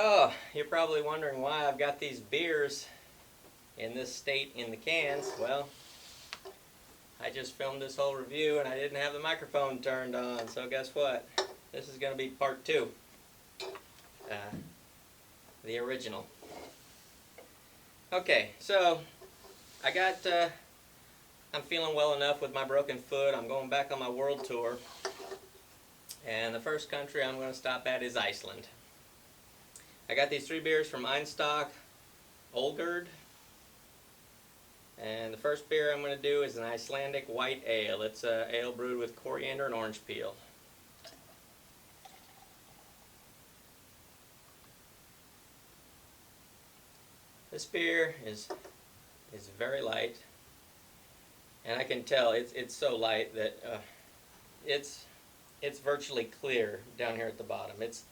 Oh, you're probably wondering why I've got these beers in this state in the cans. Well, I just filmed this whole review and I didn't have the microphone turned on, so guess what? This is going to be part two. Uh, the original. Okay, so I'm feeling well enough with my broken foot. I'm going back on my world tour. And the first country I'm going to stop at is Iceland. I got these three beers from Einstok Olgerd. And the first beer I'm going to do is an Icelandic White Ale. It's an ale brewed with coriander and orange peel. This beer is very light, and I can tell it's so light that it's virtually clear down here at the bottom. It's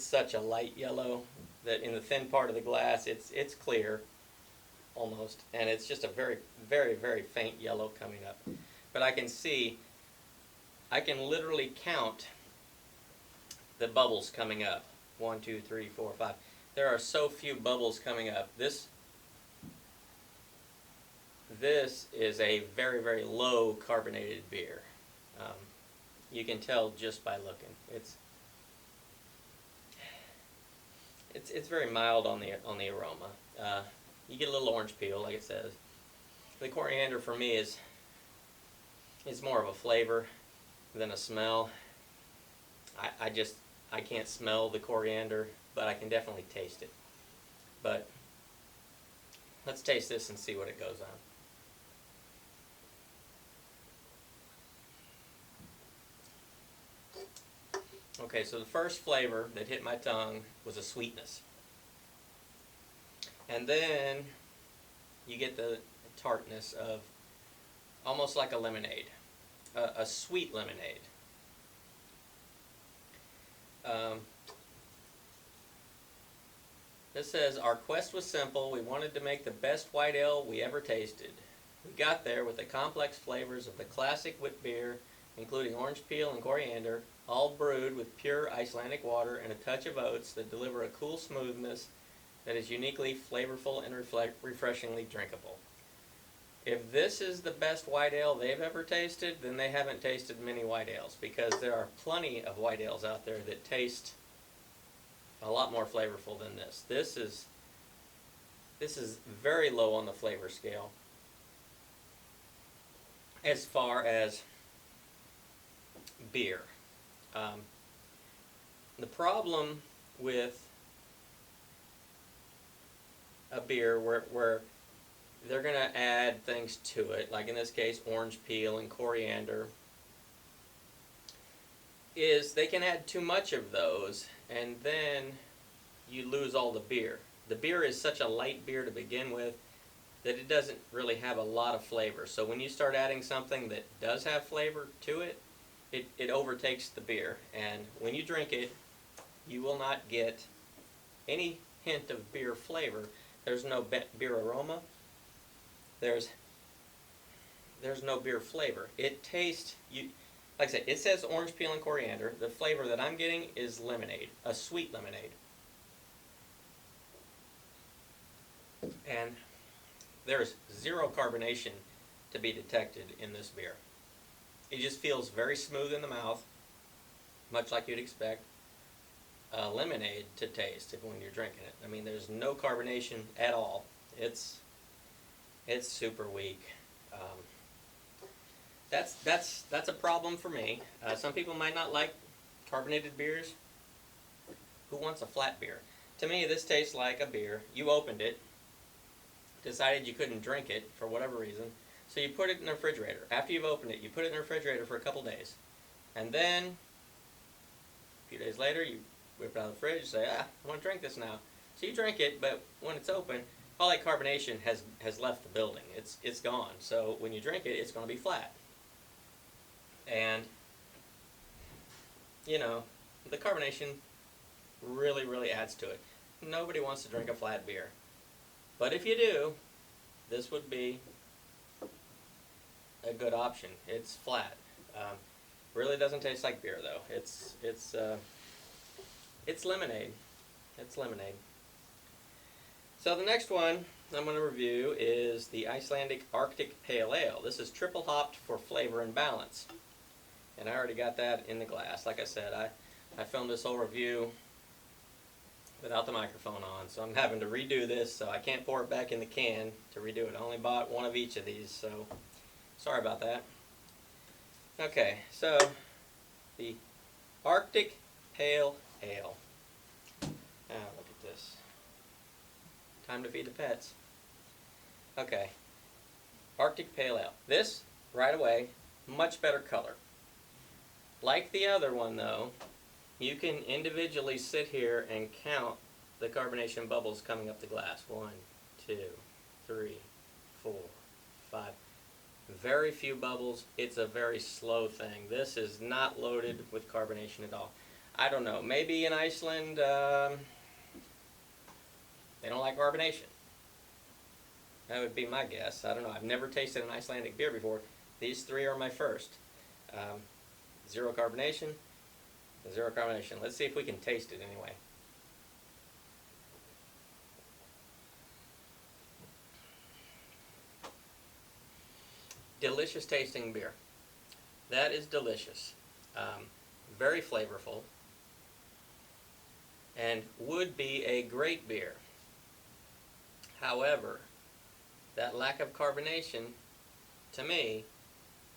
such a light yellow that in the thin part of the glass it's clear almost, and it's just a very, very, very faint yellow coming up. But I can literally count the bubbles coming up. 1, 2, 3, 4, 5. There are so few bubbles coming up. This is a very, very low carbonated beer. You can tell just by looking. It's very mild on the aroma. You get a little orange peel, like it says. The coriander for me is more of a flavor than a smell. I can't smell the coriander, but I can definitely taste it. But let's taste this and see what it goes on. Okay, so the first flavor that hit my tongue was a sweetness. And then you get the tartness of almost like a lemonade, a sweet lemonade. This says, our quest was simple. We wanted to make the best white ale we ever tasted. We got there with the complex flavors of the classic wit beer, including orange peel and coriander, all brewed with pure Icelandic water and a touch of oats that deliver a cool smoothness that is uniquely flavorful and refreshingly drinkable. If this is the best white ale they've ever tasted, then they haven't tasted many white ales, because there are plenty of white ales out there that taste a lot more flavorful than this. This is very low on the flavor scale as far as beer. The problem with a beer where they're going to add things to it, like in this case orange peel and coriander, is they can add too much of those and then you lose all the beer. The beer is such a light beer to begin with that it doesn't really have a lot of flavor. So when you start adding something that does have flavor to it, it overtakes the beer. And when you drink it, you will not get any hint of beer flavor. There's no beer aroma. There's no beer flavor. It tastes, like I said, it says orange peel and coriander. The flavor that I'm getting is lemonade, a sweet lemonade. And there's zero carbonation to be detected in this beer. It just feels very smooth in the mouth, much like you'd expect a lemonade to taste when you're drinking it. I mean, there's no carbonation at all. It's super weak. That's a problem for me. Some people might not like carbonated beers. Who wants a flat beer? To me, this tastes like a beer. You opened it, decided you couldn't drink it for whatever reason, so you put it in the refrigerator. After you've opened it, you put it in the refrigerator for a couple days. And then, a few days later, you whip it out of the fridge and say, I want to drink this now. So you drink it, but when it's open, all that carbonation has left the building. It's gone. So when you drink it, it's going to be flat. And, you know, the carbonation really, really adds to it. Nobody wants to drink a flat beer. But if you do, this would be a good option. It's flat. Really doesn't taste like beer though. It's lemonade. It's lemonade. So the next one I'm going to review is the Icelandic Arctic Pale Ale. This is triple hopped for flavor and balance. And I already got that in the glass. Like I said, I filmed this whole review without the microphone on, so I'm having to redo this, so I can't pour it back in the can to redo it. I only bought one of each of these, so sorry about that. Okay, so the Arctic Pale Ale. Now look at this. Time to feed the pets. Okay, Arctic Pale Ale. This, right away, much better color. Like the other one though, you can individually sit here and count the carbonation bubbles coming up the glass. 1, 2, 3, 4, 5. Very few bubbles. It's a very slow thing. This is not loaded with carbonation at all. I don't know. Maybe in Iceland they don't like carbonation. That would be my guess. I don't know. I've never tasted an Icelandic beer before. These three are my first. Zero carbonation. Zero carbonation. Let's see if we can taste it anyway. Delicious tasting beer. That is delicious. Very flavorful. And would be a great beer. However, that lack of carbonation, to me,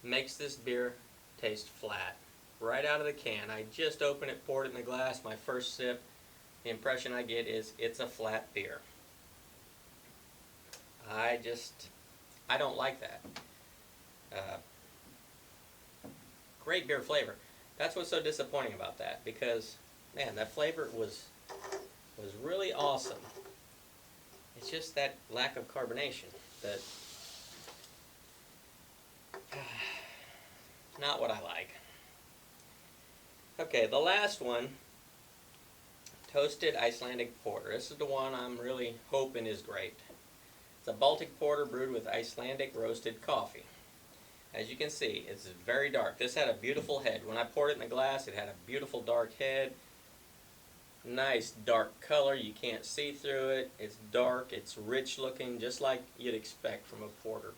makes this beer taste flat. Right out of the can. I just opened it, poured it in the glass, my first sip. The impression I get is it's a flat beer. I don't like that. Great beer flavor. That's what's so disappointing about that, because, man, that flavor was really awesome. It's just that lack of carbonation that not what I like. Okay, the last one, Toasted Icelandic Porter. This is the one I'm really hoping is great. It's a Baltic porter brewed with Icelandic roasted coffee. As you can see, it's very dark. This had a beautiful head. When I poured it in the glass, it had a beautiful dark head. Nice dark color. You can't see through it. It's dark. It's rich looking, just like you'd expect from a porter.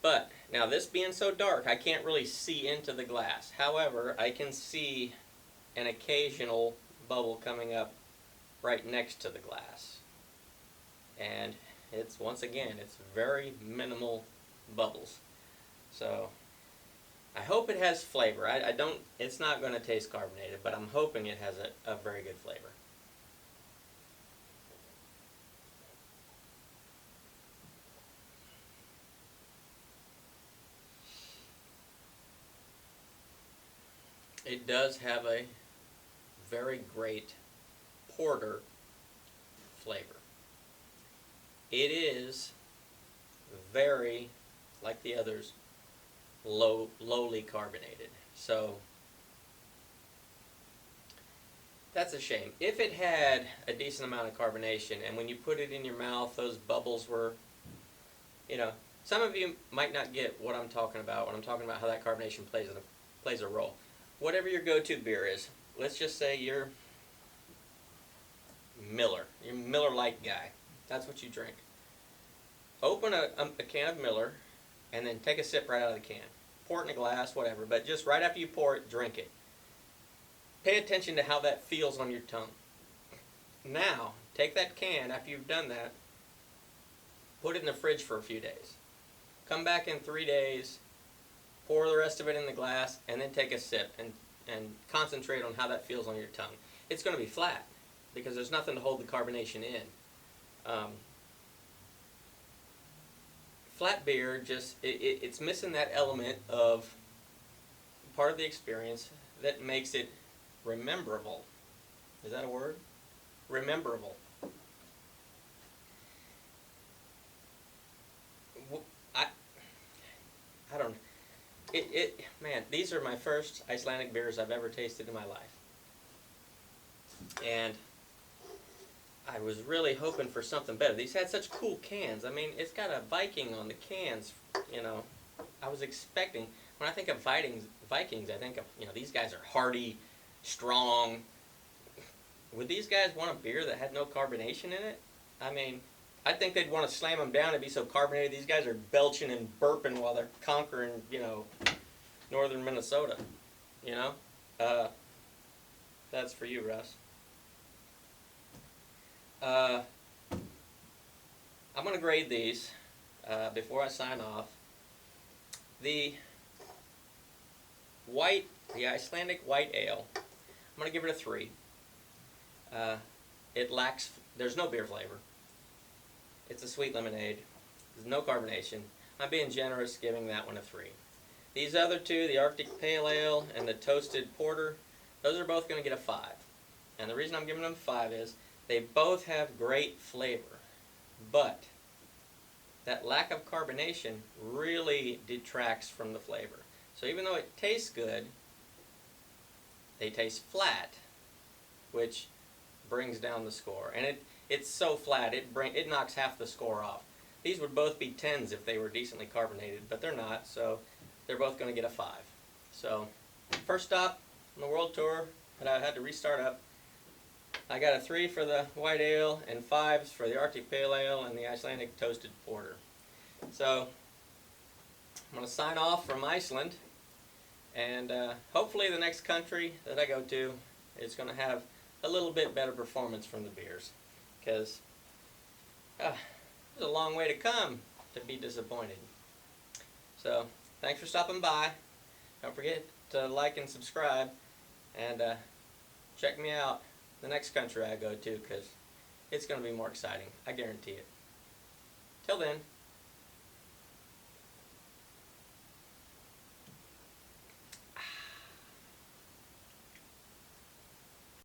But, now this being so dark, I can't really see into the glass. However, I can see an occasional bubble coming up right next to the glass. And it's, once again, it's very minimal bubbles. So, I hope it has flavor. I don't, it's not going to taste carbonated, but I'm hoping it has a very good flavor. It does have a very great porter flavor. It is very, like the others, lowly carbonated. So that's a shame. If it had a decent amount of carbonation, and when you put it in your mouth, those bubbles were, you know, some of you might not get what I'm talking about when I'm talking about how that carbonation plays a role. Whatever your go-to beer is, let's just say you're a Miller Lite guy. That's what you drink. Open a can of Miller, and then take a sip right out of the can. Pour it in a glass, whatever, but just right after you pour it, drink it. Pay attention to how that feels on your tongue. Now, take that can after you've done that, put it in the fridge for a few days. Come back in 3 days, pour the rest of it in the glass, and then take a sip and concentrate on how that feels on your tongue. It's going to be flat because there's nothing to hold the carbonation in. Flat beer, just it's missing that element of part of the experience that makes it rememberable. Is that a word? Rememberable. I don't know. Man, these are my first Icelandic beers I've ever tasted in my life. And I was really hoping for something better. These had such cool cans. I mean, it's got a Viking on the cans, you know. I was expecting, when I think of Vikings, I think of, you know, these guys are hardy, strong, would these guys want a beer that had no carbonation in it? I mean, I think they'd want to slam them down and be so carbonated. These guys are belching and burping while they're conquering, northern Minnesota. You know? That's for you, Russ. I'm going to grade these before I sign off. The Icelandic White Ale, I'm going to give it a 3. There's no beer flavor. It's a sweet lemonade. There's no carbonation. I'm being generous giving that one a 3. These other two, the Arctic Pale Ale and the Toasted Porter, those are both going to get a 5. And the reason I'm giving them a 5 is they both have great flavor. But that lack of carbonation really detracts from the flavor. So even though it tastes good, they taste flat, which brings down the score. And it's so flat, it knocks half the score off. These would both be 10s if they were decently carbonated, but they're not, so they're both going to get a 5. So, first stop on the world tour that I had to restart up, I got a 3 for the White Ale and 5s for the Arctic Pale Ale and the Icelandic Toasted Porter. So, I'm going to sign off from Iceland, and hopefully the next country that I go to is going to have a little bit better performance from the beers, because there's a long way to come to be disappointed. So, thanks for stopping by. Don't forget to like and subscribe, and check me out the next country I go to, because it's going to be more exciting. I guarantee it. Till then.